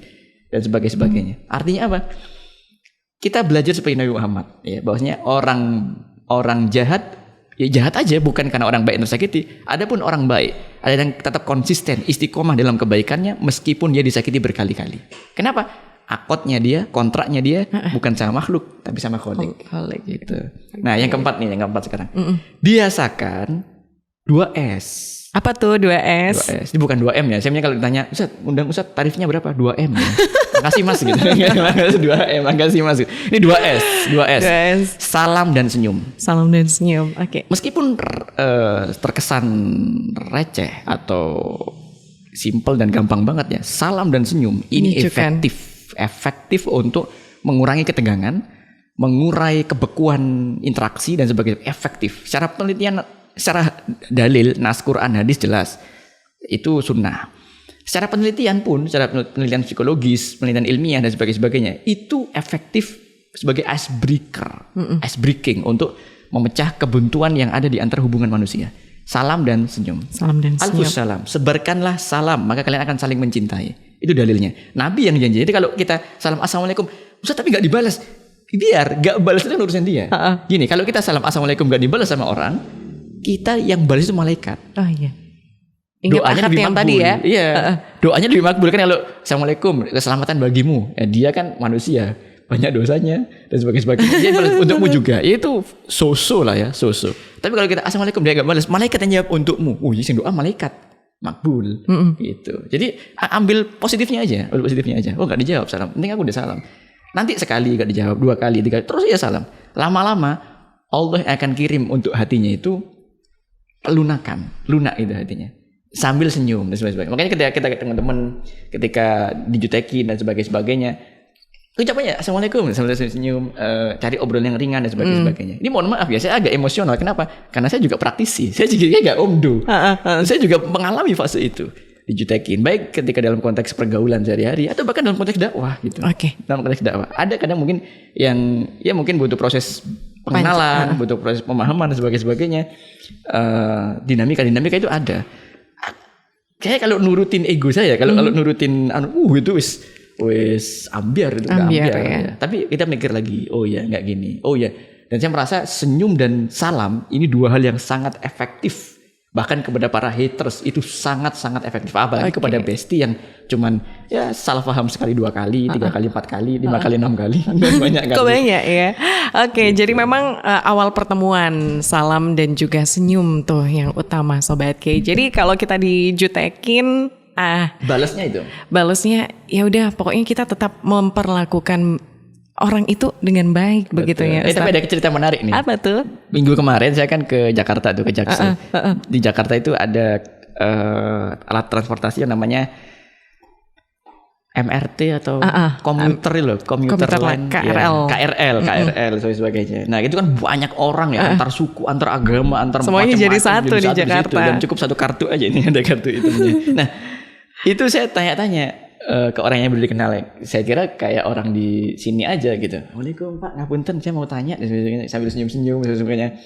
dan sebagainya. Artinya apa? Kita belajar seperti Nabi Muhammad, ya, bahwasanya orang jahat ya jahat aja, bukan karena orang baik yang tersakiti. Adapun orang baik, ada yang tetap konsisten, istiqomah dalam kebaikannya meskipun dia disakiti berkali-kali. Kenapa? Akotnya dia, kontraknya dia bukan sama makhluk tapi sama Khalik gitu. Nah, yang keempat sekarang. Biasakan 2S. Apa tuh 2S? 2S. Ini bukan 2M ya. Saya kalau ditanya, Ustaz, undang Ustaz tarifnya berapa? 2M ya. Makasih Mas gitu. 2M, makasih Mas. Ini 2S. 2S. Salam dan senyum. Salam dan senyum. Oke. Meskipun terkesan receh atau simple dan gampang banget ya. Salam dan senyum ini efektif untuk mengurangi ketegangan, mengurai kebekuan interaksi dan sebagainya. Efektif. Secara penelitian, secara dalil nas Quran hadis jelas itu sunnah. Secara penelitian pun, secara penelitian psikologis, penelitian ilmiah dan sebagainya, itu efektif sebagai ice breaking untuk memecah kebuntuan yang ada di antara hubungan manusia. Salam dan senyum. Salam dan senyum. Alfus salam. Sebarkanlah salam, maka kalian akan saling mencintai. Itu dalilnya. Nabi yang janji. Jadi kalau kita salam assalamualaikum, Ustaz tapi nggak dibalas, biar nggak balas itu urusan dia. Gini, kalau kita salam assalamualaikum nggak dibalas sama orang, kita yang balas itu malaikat. Oh iya. Ingat doanya akad lebih yang makbul. tadi ya. Iya. Doanya lebih makbul kan kalau assalamualaikum keselamatan bagimu. Dia kan manusia, banyak dosanya dan sebagainya. Dia balas untukmu juga. Itu so-so lah ya, so-so. Tapi kalau kita assalamualaikum dia enggak balas, malaikat yang jawab untukmu. Oh, iya sing doa malaikat. Makbul. Gitu. Jadi ambil positifnya aja, Oh, enggak dijawab salam. Penting aku udah salam. Nanti sekali enggak dijawab, 2 kali, 3 kali, terus ya salam. Lama-lama Allah akan kirim untuk hatinya itu lunak itu hatinya. Sambil senyum dan sebagainya. Makanya ketika kita teman-teman ketika dijutekin dan sebagainya, ucapannya assalamualaikum, sambil senyum, cari obrolan yang ringan dan sebagainya. Ini mohon maaf ya, saya agak emosional. Kenapa? Karena saya juga praktisi. Saya juga agak omdo. Saya juga mengalami fase itu. Dijutekin, baik ketika dalam konteks pergaulan sehari-hari atau bahkan dalam konteks dakwah gitu. Oke. Dalam konteks dakwah. Ada kadang mungkin yang ya mungkin butuh proses pengenalan, butuh proses pemahaman dan sebagainya. Dinamika itu ada. Kayak kalau nurutin ego saya, kalau nurutin itu wis ambiar itu ambiar ya. Tapi kita mikir lagi, oh ya nggak gini, oh ya. Dan saya merasa senyum dan salam ini 2 hal yang sangat efektif. Bahkan kepada para haters itu sangat-sangat efektif. Apalagi kepada bestie yang cuman ya salah paham sekali 2 kali, 3 kali, 4 kali, 5 kali, 6 kali. Banyak kali. Kok banyak ya? Oke, jadi memang awal pertemuan salam dan juga senyum tuh yang utama Sobat K. Jadi kalau kita dijutekin balasnya ya udah pokoknya kita tetap memperlakukan orang itu dengan baik. Betul. Begitu ya. Tapi ada cerita menarik nih. Apa tuh? Minggu kemarin saya kan ke Jakarta tuh, ke Jaksel. Di Jakarta itu ada alat transportasi yang namanya MRT atau komuter loh, komuter lain KRL. KRL dan sebagainya. Nah, itu kan banyak orang ya, antar suku, antar agama, antar semuanya macam-macam jadi satu di Jakarta. Dan cukup 1 kartu aja, ini ada kartu itu. Nah, itu saya tanya-tanya ke orang yang belum dikenal. Saya kira kayak orang di sini aja gitu. Waalaikumsalam Pak, ngapunten saya mau tanya sambil senyum-senyum sebagainya.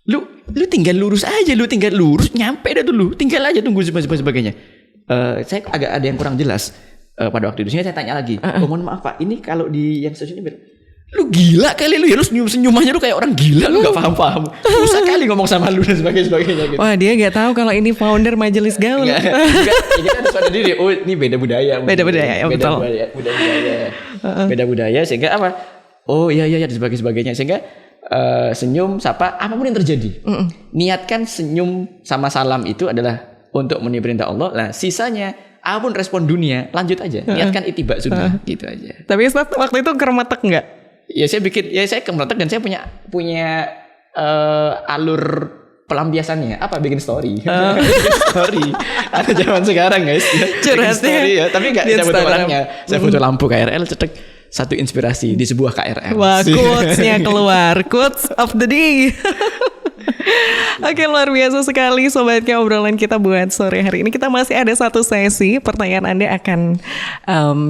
Lu tinggal lurus aja, nyampe dah dulu. Tinggal aja tunggu sebagainya. Saya agak ada yang kurang jelas. Pada waktu itu saya tanya lagi. Mohon maaf Pak, ini kalau di yang stasiun ini lu gila kali lu ya, lu senyum aja lu kayak orang gila, lu gak paham. Susah kali ngomong sama lu dan sebagainya gitu. Wah, dia gak tahu kalau ini founder Majelis Gaul. Enggak, ini kan harus pada diri. Oh, ini beda budaya. Beda budaya sehingga apa? Oh iya dan sebagainya sehingga senyum, sapa, apapun yang terjadi. Niatkan senyum sama salam itu adalah untuk memenuhi perintah Allah. Nah, sisanya apapun respon dunia, lanjut aja. Niatkan ittiba sunnah gitu aja. Tapi Ustaz waktu itu keremetek enggak? Ya saya kemeretek dan saya punya alur pelampiasannya. Apa bikin story? Bikin story. Ada zaman sekarang guys. Bikin story ya. Tapi nggak saya foto orangnya. Saya foto lampu KRL, cetek satu inspirasi di sebuah KRL. Wah, quotes-nya keluar. Quotes of the day. Oke, luar biasa sekali sobatnya obrolan kita buat sore hari ini. Kita masih ada 1 sesi. Pertanyaan Anda akan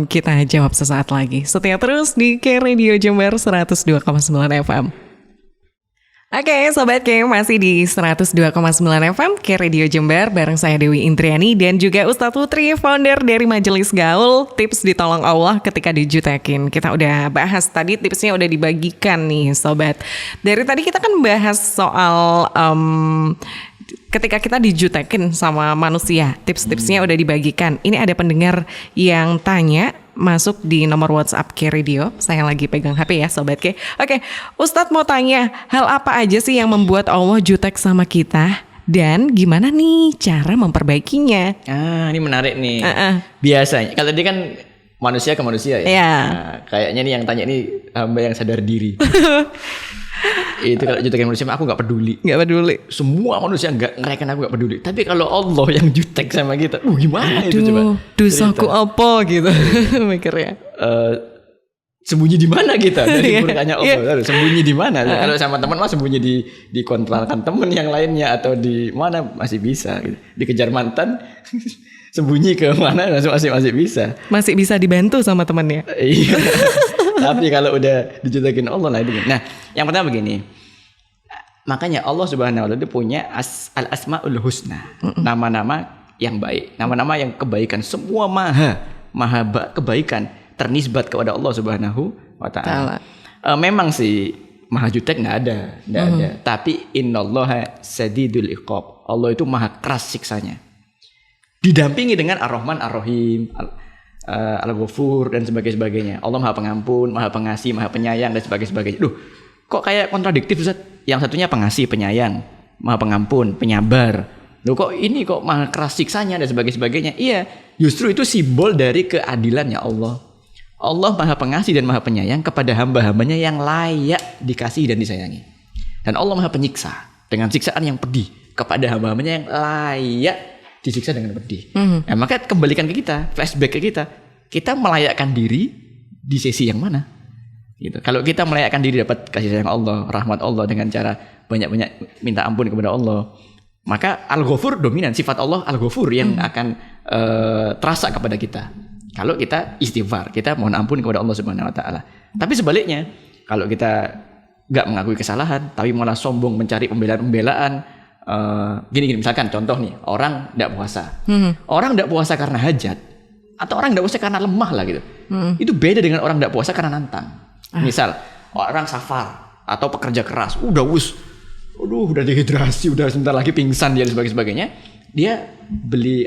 kita jawab sesaat lagi. Setia terus di K Radio Jember 102,9 FM. Oke, Sobat K, masih di 102,9 FM K Radio Jember bareng saya Dewi Intriani dan juga Ustadz Putri, founder dari Majelis Gaul. Tips ditolong Allah ketika dijutekin. Kita udah bahas tadi, tipsnya udah dibagikan nih Sobat. Dari tadi kita kan bahas soal ketika kita dijutekin sama manusia, tips-tipsnya udah dibagikan. Ini ada pendengar yang tanya, masuk di nomor WhatsApp K Radio. Saya lagi pegang HP ya Sobat K. Oke, Ustadz mau tanya, hal apa aja sih yang membuat Allah jutek sama kita? Dan gimana nih cara memperbaikinya? Ini menarik nih. Biasanya kalau dia kan manusia ke manusia ya. Nah, kayaknya nih yang tanya ini hamba yang sadar diri. Itu kalau jutekin manusia aku nggak peduli. Nggak peduli. Semua manusia nggak ngereken aku nggak peduli. Tapi kalau Allah yang jutek sama kita, gimana itu coba? Dosaku apa gitu mikirnya. Sembunyi di mana kita? Dari murkanya Allah. Sembunyi di mana? Kalau sama teman mah sembunyi di kontrakan teman yang lainnya atau di mana masih bisa. Gitu. Dikejar mantan, sembunyi ke mana masih bisa. Masih bisa dibantu sama temannya. Iya. Tapi kalau udah dijutekin Allah lah itu. Nah, yang pertama begini. Makanya Allah Subhanahu wa taala itu punya al-asmaul husna. Nama-nama yang baik, nama-nama yang kebaikan, semua maha kebaikan ternisbat kepada Allah Subhanahu wa taala. Memang sih maha jutek enggak ada. Tapi innallaha sadidul iqab. Allah itu maha keras siksanya. Didampingi dengan Ar-Rahman Ar-Rahim, Al-Ghafur dan sebagainya. Allah maha pengampun, maha pengasih, maha penyayang dan sebagainya. Duh, kok kayak kontradiktif Ustaz? Yang satunya pengasih, penyayang, maha pengampun, penyabar. Loh kok ini kok maha keras siksanya dan sebagainya. Iya, justru itu simbol dari keadilannya Allah. Allah maha pengasih dan maha penyayang kepada hamba-hambanya yang layak dikasih dan disayangi. Dan Allah maha penyiksa dengan siksaan yang pedih kepada hamba-hambanya yang layak disiksa dengan pedih. Nah, maka kembalikan ke kita, flashback ke kita. Kita melayakkan diri di sisi yang mana? Gitu. Kalau kita melayakkan diri dapat kasih sayang Allah, rahmat Allah dengan cara banyak-banyak minta ampun kepada Allah, maka Al-Ghafur dominan, sifat Allah Al-Ghafur yang akan terasa kepada kita. Kalau kita istighfar, kita mohon ampun kepada Allah Subhanahu wa taala. Tapi sebaliknya, kalau kita enggak mengakui kesalahan tapi malah sombong mencari pembelaan, gini misalkan contoh nih, orang enggak puasa. Orang enggak puasa karena hajat atau orang enggak puasa karena lemah lah gitu. Itu beda dengan orang enggak puasa karena nantang. Misal orang safar atau pekerja keras, udah dehidrasi, udah sebentar lagi pingsan dia dan sebagainya. Dia beli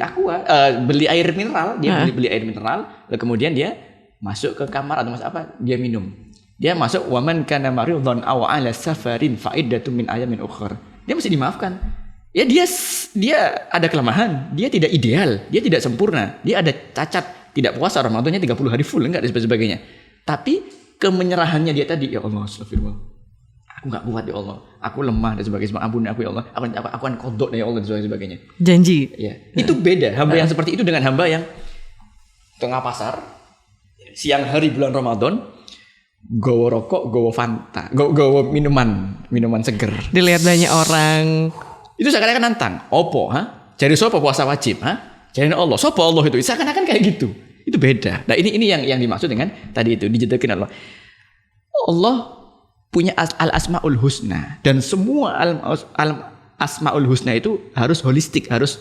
beli air mineral, beli air mineral, lalu kemudian dia masuk ke kamar atau masuk apa, dia minum. Dia masuk waman kana maridhan aw ala safarin fa'iddatun min ayamin ukhra. Dia mesti dimaafkan. Ya dia ada kelemahan, dia tidak ideal, dia tidak sempurna, dia ada cacat, tidak puasa Ramadannya 30 hari full enggak dan sebagainya. Tapi kemenyerahannya dia tadi, ya Allah, astagfirullah. Aku enggak kuat ya Allah. Aku lemah dan sebagainya. Ampuni aku ya Allah. Aku akan kodok ya Allah dan sebagainya. Janji. Ya. Itu beda hamba yang seperti itu dengan hamba yang tengah pasar siang hari bulan Ramadan gowo rokok, gowo Fanta, gowo minuman seger. Dilihat banyak orang. Itu seakan-akan nantang. Opo, Jari sopo puasa wajib, Jari Allah. Sopo Allah itu. Seakan-akan kayak gitu. Itu beda. Nah, ini yang dimaksud dengan tadi itu dijedakin Allah. Allah punya al-asmaul husna dan semua al-asmaul husna itu harus holistik, harus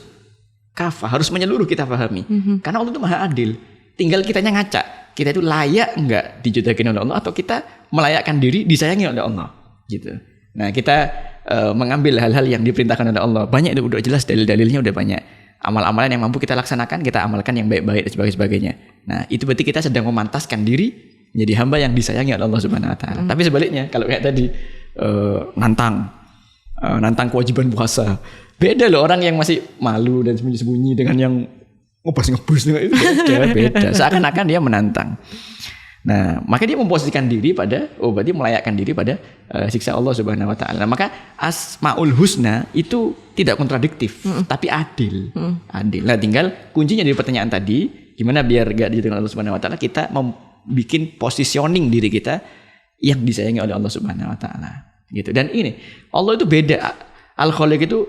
kafah, harus menyeluruh kita pahami. Karena Allah itu maha adil. Tinggal kitanya ngaca. Kita itu layak enggak dijodohkan oleh Allah atau kita melayakkan diri disayangi oleh Allah gitu. Nah, kita mengambil hal-hal yang diperintahkan oleh Allah. Banyak itu udah jelas, dalil-dalilnya udah banyak. Amal-amalan yang mampu kita laksanakan, kita amalkan yang baik-baik dan sebagainya. Nah, itu berarti kita sedang memantaskan diri menjadi hamba yang disayangi oleh Allah Subhanahu wa taala. Tapi sebaliknya, kalau kayak tadi nantang kewajiban puasa. Beda loh orang yang masih malu dan sembunyi-sembunyi dengan yang ngebus dengan itu beda. Seakan-akan dia menantang. Nah, maka dia memposisikan diri pada berarti melayakkan diri pada siksa Allah Subhanahu wa taala. Maka Asmaul Husna itu tidak kontradiktif, tapi adil. Adil. Nah, tinggal kuncinya dari pertanyaan tadi, gimana biar enggak dijadikan Allah Subhanahu wa taala, kita bikin positioning diri kita yang disayangi oleh Allah Subhanahu wa taala. Gitu. Dan ini Allah itu beda. Al-Khaliq itu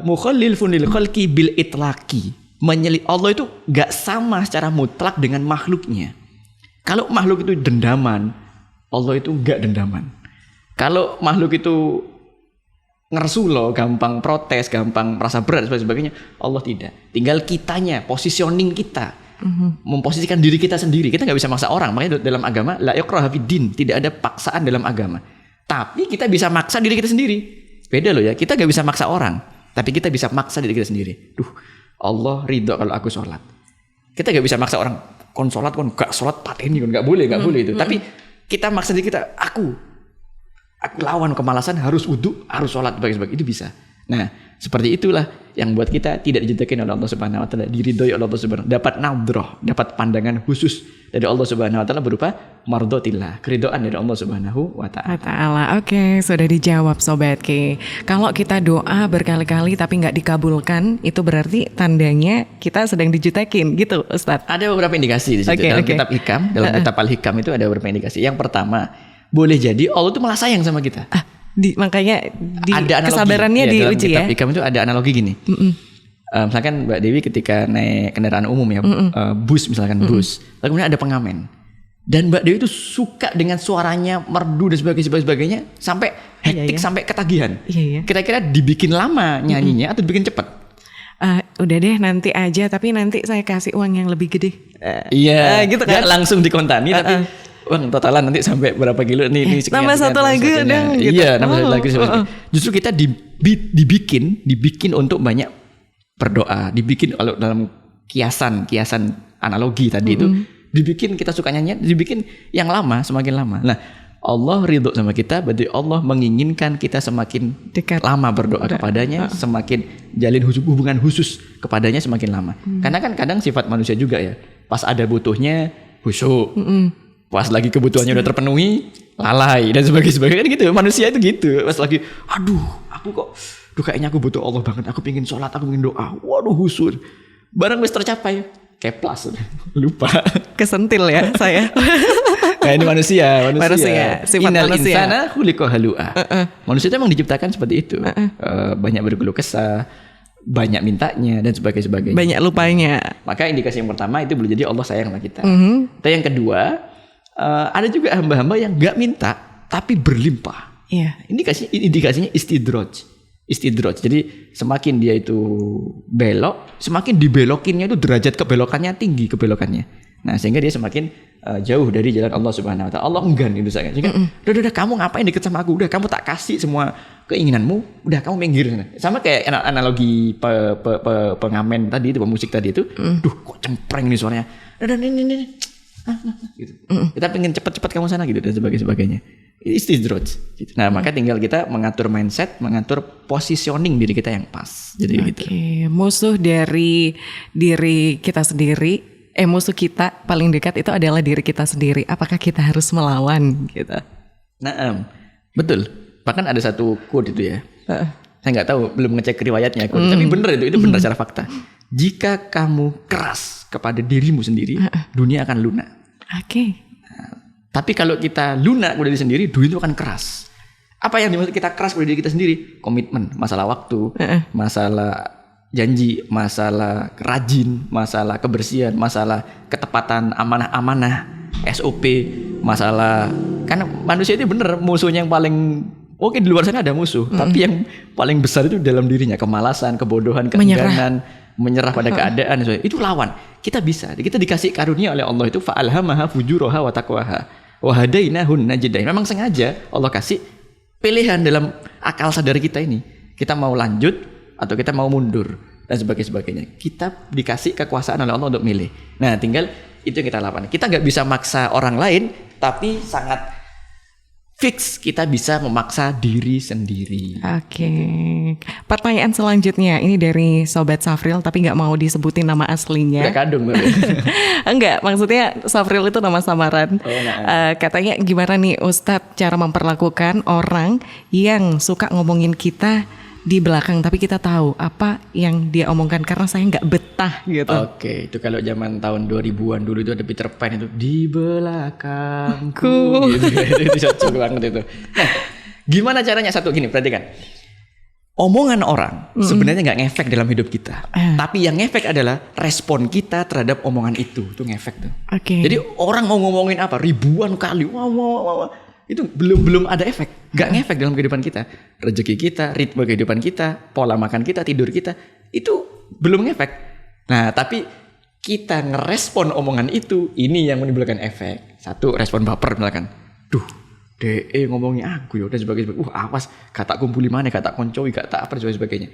mukhallilun lil khalqi bil itlaqi. Allah itu enggak sama secara mutlak dengan makhluknya. Kalau makhluk itu dendaman, Allah itu enggak dendaman. Kalau makhluk itu ngersulo, gampang protes, gampang merasa berat dan sebagainya, Allah tidak. Tinggal kitanya, positioning kita, memposisikan diri kita sendiri. Kita nggak bisa maksa orang. Makanya dalam agama la ikraha fid din, tidak ada paksaan dalam agama. Tapi kita bisa maksa diri kita sendiri. Beda loh ya. Kita nggak bisa maksa orang, tapi kita bisa maksa diri kita sendiri. Allah ridho kalau aku sholat. Kita nggak bisa maksa orang kon sholat, kon gak sholat pateni, kon nggak boleh itu. Tapi kita maksa diri kita, aku lawan kemalasan, harus wudu, harus sholat, sebagainya. Itu bisa. Nah, seperti itulah yang buat kita tidak dijadikan oleh Allah Subhanahu wa taala, diridhoi oleh Allah Subhanahu wa taala, dapat nadhrah, dapat pandangan khusus dari Allah Subhanahu wa taala berupa mardhatillah, keridhaan dari Allah Subhanahu wa taala. Oke, sudah dijawab Sobat K. Kalau kita doa berkali-kali tapi nggak dikabulkan, itu berarti tandanya kita sedang dijutekin gitu, Ustadz. Ada beberapa indikasi di situ. Dalam kitab Hikam, dalam kitab Al-Hikam itu ada beberapa indikasi. Yang pertama, boleh jadi Allah tuh malah sayang sama kita. Makanya ada analogi, kesabarannya ya, diuji ya. Dalam kitab Hikam itu ada analogi gini. Misalkan Mbak Dewi ketika naik kendaraan umum ya, bus misalkan bus, lalu kemudian ada pengamen. Dan Mbak Dewi itu suka dengan suaranya merdu dan sebagainya sampai hektik, sampai ketagihan. Kira-kira dibikin lama nyanyinya atau dibikin cepat? Udah deh nanti aja, tapi nanti saya kasih uang yang lebih gede. Gitu kan? Gak langsung dikontani tapi uang totalan nanti sampai berapa kilo nih sekian, tambah satu lagu dong gitu. Iya, tambah satu lagu. Justru kita dibikin untuk banyak berdoa, dibikin kalau dalam kiasan analogi tadi itu dibikin kita suka nyanyi, dibikin yang lama semakin lama. Nah, Allah ridho sama kita, berarti Allah menginginkan kita semakin dekat, lama berdoa kepadanya, semakin jalin hubungan khusus kepadanya semakin lama. Karena kan kadang sifat manusia juga ya, pas ada butuhnya khusyuk, pas lagi kebutuhannya udah terpenuhi lalai dan sebagainya kan gitu. Manusia itu gitu. Pas lagi kayaknya aku butuh Allah banget, aku pengen sholat, aku pengen doa, waduh khusyuk. Barang wis tercapai keplas, lupa, kesentil ya saya. Nah, ini manusia. Sifat Innal manusia. insana khuliqa halu'a. Manusia itu memang diciptakan seperti itu. Banyak berkeluh kesah, banyak mintanya dan sebagainya. Banyak lupanya. Maka indikasi yang pertama itu boleh jadi Allah sayang sama kita. Dan yang kedua, ada juga hamba-hamba yang nggak minta tapi berlimpah. Indikasinya istidraj. Jadi semakin dia itu belok, semakin dibelokinnya itu derajat kebelokannya tinggi kebelokannya. Nah, sehingga dia semakin jauh dari jalan Allah Subhanahu wa taala. Allah enggan gitu saya. Sehingga udah kamu ngapain deket sama aku? Udah kamu tak kasih semua keinginanmu, udah kamu minggir sana. Sama kayak analogi pengamen tadi itu, pemusik tadi itu. Duh, kok cempreng nih suaranya. Ini. Gitu. Kita pengen cepat-cepat kamu sana gitu dan sebagainya. Istidraj gitu. Nah, maka tinggal kita mengatur mindset, mengatur positioning diri kita yang pas. Jadi gitu. Musuh dari diri kita sendiri, musuh kita paling dekat itu adalah diri kita sendiri. Apakah kita harus melawan gitu? Nah, betul. Bahkan ada satu quote itu ya. Saya nggak tahu, belum ngecek riwayatnya quote, tapi benar itu benar secara fakta. Jika kamu keras kepada dirimu sendiri, dunia akan lunak. Tapi kalau kita lunak kepada diri sendiri, dunia itu akan keras. Apa yang dimaksud kita keras kepada diri kita sendiri? Komitmen, masalah waktu, masalah janji, masalah rajin, masalah kebersihan, masalah ketepatan amanah-amanah, SOP, masalah, kan manusia itu bener musuhnya yang paling, mungkin di luar sana ada musuh, tapi yang paling besar itu dalam dirinya, kemalasan, kebodohan, keengganan, menyerah pada keadaan, itu lawan. Kita bisa, kita dikasih karunia oleh Allah itu fa'alhamaha fujuraha wa taqwaha wa hadainahun najdain. Memang sengaja Allah kasih pilihan dalam akal sadar kita ini. Kita mau lanjut atau kita mau mundur dan sebagainya. Kita dikasih kekuasaan oleh Allah untuk milih. Nah, tinggal itu yang kita lakukan. Kita nggak bisa maksa orang lain, tapi sangat fix kita bisa memaksa diri sendiri. Pertanyaan selanjutnya ini dari Sobat Safril, tapi nggak mau disebutin nama aslinya. Udah kadung. Enggak, maksudnya Safril itu nama samaran. Katanya gimana nih Ustadz cara memperlakukan orang yang suka ngomongin kita di belakang, tapi kita tahu apa yang dia omongkan karena saya nggak betah gitu. Itu kalau zaman tahun 2000-an dulu itu ada Peter Pan itu di belakangku. Itu cocok banget itu. Nah, gimana caranya? Satu gini, perhatikan. Omongan orang sebenarnya nggak ngefek dalam hidup kita, tapi yang ngefek adalah respon kita terhadap omongan itu ngefek tuh. Jadi orang mau ngomongin apa ribuan kali, itu belum ada efek, nggak ngefek dalam kehidupan kita, rezeki kita, ritme kehidupan kita, pola makan kita, tidur kita, itu belum ngefek. Nah, tapi kita ngerespon omongan itu, ini yang menimbulkan efek. Satu, respon baper misalkan, DE ngomongnya aku ya, dan sebagainya. Awas, gak tak kumpuli mana, gak tak koncowi, gak tak apa dan sebagainya.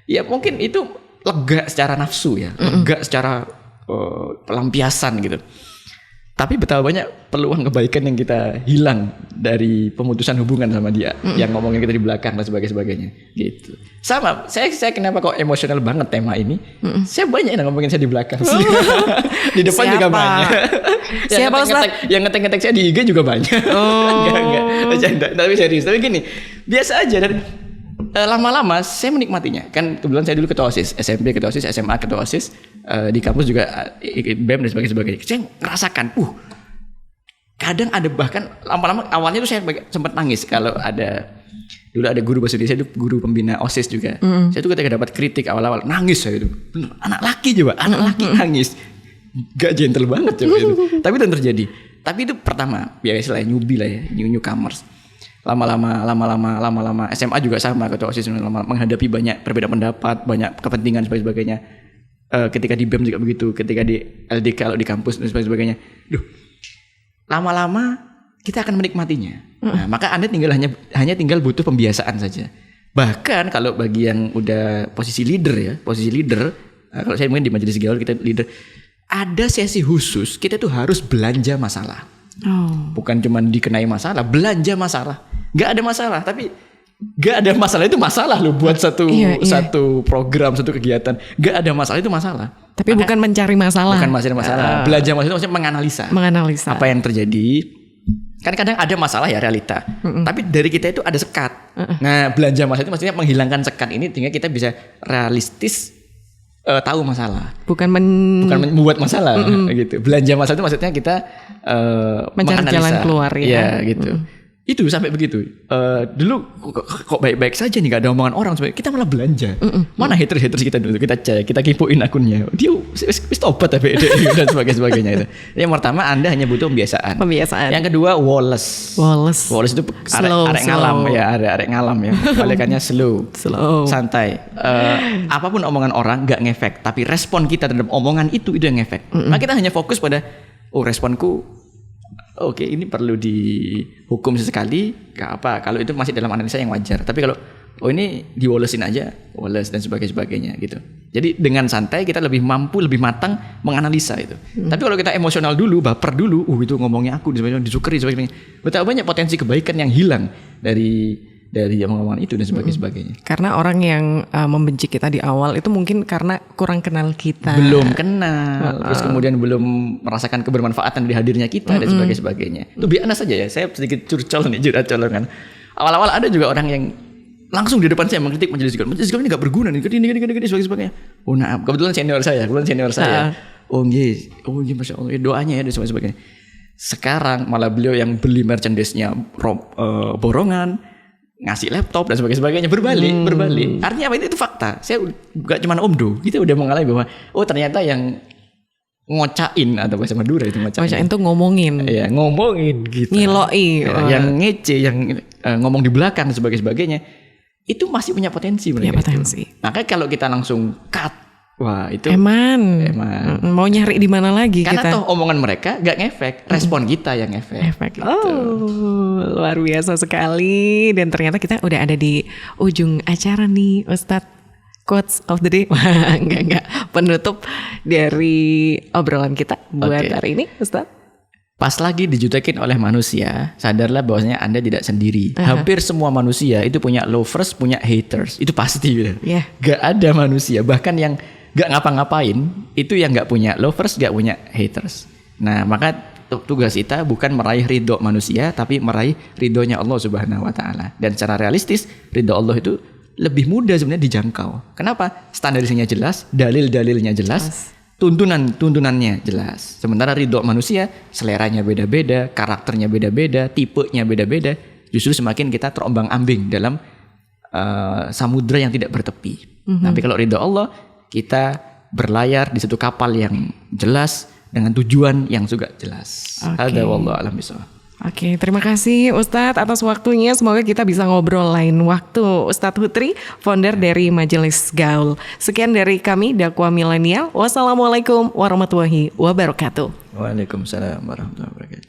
Ya mungkin itu lega secara nafsu ya, lega secara pelampiasan gitu. Tapi betapa banyak peluang kebaikan yang kita hilang dari pemutusan hubungan sama dia, yang ngomongin kita di belakang dan sebagainya gitu. Sama, saya kenapa kok emosional banget tema ini? Saya banyak yang ngomongin saya di belakang sih. Di depan Siapa? juga banyak. Siapa, Ustaz? Yang ngetek saya di IG juga banyak. Enggak. Bercanda. Tapi serius. Tapi gini, biasa aja. Dan lama-lama saya menikmatinya. Kan kebetulan saya dulu ketua OSIS, SMP ketua OSIS, SMA ketua OSIS, di kampus juga ikut BEM dan sebagainya. Saya ngerasakan, kadang ada bahkan lama-lama awalnya tuh saya sempat nangis kalau dulu ada guru bahasa Indonesia, itu guru pembina OSIS juga. Saya tuh ketika dapat kritik awal-awal nangis saya itu. Anak laki nangis. Gak gentle banget coba itu. Tapi itu terjadi. Tapi itu pertama, biasa lah newbie lah ya, newcomers. Lama-lama SMA juga sama ketua OSIS, lama menghadapi banyak perbedaan pendapat, banyak kepentingan sebagainya. Ketika di BEM juga begitu, ketika di LDK kalau di kampus dan sebagainya. Lama-lama kita akan menikmatinya. Nah, maka Anda hanya tinggal butuh pembiasaan saja. Bahkan kalau bagi yang udah posisi leader, kalau saya mungkin di majelis gaul kita leader, ada sesi khusus kita tuh harus belanja masalah. Bukan cuma dikenai masalah, belanja masalah. Gak ada masalah, tapi gak ada masalah itu masalah loh buat satu program, satu kegiatan. Gak ada masalah itu masalah. Tapi bukan mencari masalah. Bukan masalah. Belajar masalah itu maksudnya menganalisa. Apa yang terjadi. Kan kadang ada masalah ya realita. Tapi dari kita itu ada sekat. Nah, belanja masalah itu maksudnya menghilangkan sekat ini sehingga kita bisa realistis tahu masalah. Bukan membuat masalah gitu. Belanja masalah itu maksudnya kita mencari jalan keluar ya gitu. Itu sampai begitu. Dulu kok baik-baik saja nih, gak ada omongan orang. Kita malah belanja. Mana haters kita dulu? Kita cek, kita kepoin akunnya. Dia wis tobat tapi dan sebagainya itu. Yang pertama, Anda hanya butuh pembiasaan. Yang kedua, Wallace itu arek ngalam ya, arek ngalam ya. Balikannya slow. Santai. Apapun omongan orang gak ngefek, tapi respon kita terhadap omongan itu yang ngefek. Maka kita hanya fokus pada responku. Oke, ini perlu dihukum sesekali, gak apa. Kalau itu masih dalam analisa yang wajar. Tapi kalau ini di-Wallace-in aja, Wallace dan sebagainya gitu. Jadi dengan santai kita lebih mampu, lebih matang menganalisa itu. Tapi kalau kita emosional dulu, baper dulu, itu ngomongnya aku disukeri sebagainya. Betapa banyak potensi kebaikan yang hilang dari omongan itu dan sebagainya. Karena orang yang membenci kita di awal itu mungkin karena kurang kenal kita. Belum kenal. Terus kemudian belum merasakan kebermanfaatan dari hadirnya kita dan sebagainya. Itu biasa saja ya. Saya sedikit curcol kan. Awal-awal ada juga orang yang langsung di depan saya mengkritik majelis gaul. Majelis gaul ini gak berguna nih. Gini sebagainya. Oh nah, kebetulan senior saya. Oh iya, Masya Allah. Doanya ya dan sebagainya. Sekarang malah beliau yang beli merchandise-nya borongan, ngasih laptop dan sebagainya, berbalik. Artinya apa? Itu fakta. Saya gak cuma omdo, kita udah mengalami bahwa ternyata yang ngocain atau bahasa Madura itu ngocain itu ngomongin. Iya, ngomongin gitu. Ngiloi. Yang ngece, yang ngomong di belakang dan sebagainya, itu masih punya potensi mereka. Maka kalau kita langsung cut, wah itu Eman. Mau nyari di mana lagi karena kita? Toh omongan mereka gak ngefek, respon kita yang ngefek. Gitu. Luar biasa sekali. Dan ternyata kita udah ada di ujung acara nih, Ustadz. Quotes of the day. Enggak. Penutup dari obrolan kita buat hari ini, Ustadz. Pas lagi dijutekin oleh manusia, sadarlah bahwasanya Anda tidak sendiri. Hampir semua manusia itu punya lovers, punya haters. Itu pasti gitu. Yeah. Gak ada manusia, bahkan yang gak ngapa-ngapain, itu yang gak punya lovers, gak punya haters. Nah, maka tugas kita bukan meraih ridho manusia, tapi meraih ridhonya Allah Subhanahu Wa Taala. Dan secara realistis, ridho Allah itu lebih mudah sebenarnya dijangkau. Kenapa? Standarisasinya jelas, dalil-dalilnya jelas, tuntunannya jelas. Sementara ridho manusia, seleranya beda-beda, karakternya beda-beda, tipenya beda-beda. Justru semakin kita terombang-ambing dalam samudra yang tidak bertepi. Tapi kalau ridho Allah, kita berlayar di satu kapal yang jelas dengan tujuan yang juga jelas. Ada wallahu a'lam bishawab. Oke, terima kasih Ustadz atas waktunya. Semoga kita bisa ngobrol lain waktu. Ustadz Hutri, founder dari Majelis Gaul. Sekian dari kami, Dakwah Milenial. Wassalamualaikum warahmatullahi wabarakatuh. Waalaikumsalam warahmatullahi wabarakatuh.